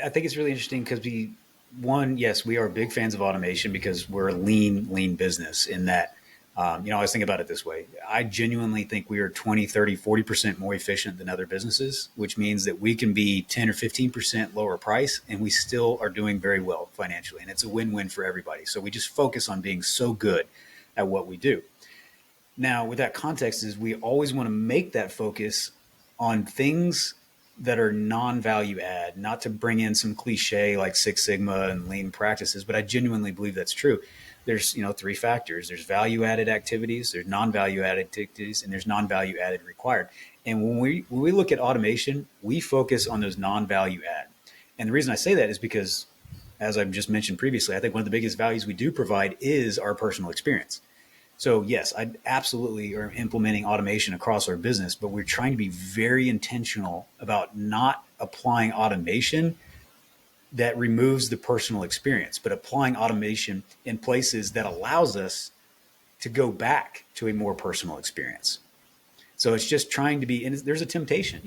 I think it's really interesting because yes, we are big fans of automation because we're a lean business in that, I was thinking about it this way. I genuinely think we are 20, 30, 40% more efficient than other businesses, which means that we can be 10 or 15% lower price and we still are doing very well financially. And it's a win-win for everybody. So we just focus on being so good at what we do. Now, with that context is we always want to make that focus on things that are non-value add, not to bring in some cliche like Six Sigma and lean practices, but I genuinely believe that's true. There's, three factors. There's value added activities, there's non-value added activities, and there's non-value added required. And when we look at automation, we focus on those non-value add. And the reason I say that is because, as I've just mentioned previously, I think one of the biggest values we do provide is our personal experience. So yes, I absolutely are implementing automation across our business, but we're trying to be very intentional about not applying automation that removes the personal experience, but applying automation in places that allows us to go back to a more personal experience. So it's just trying to be, and there's a temptation.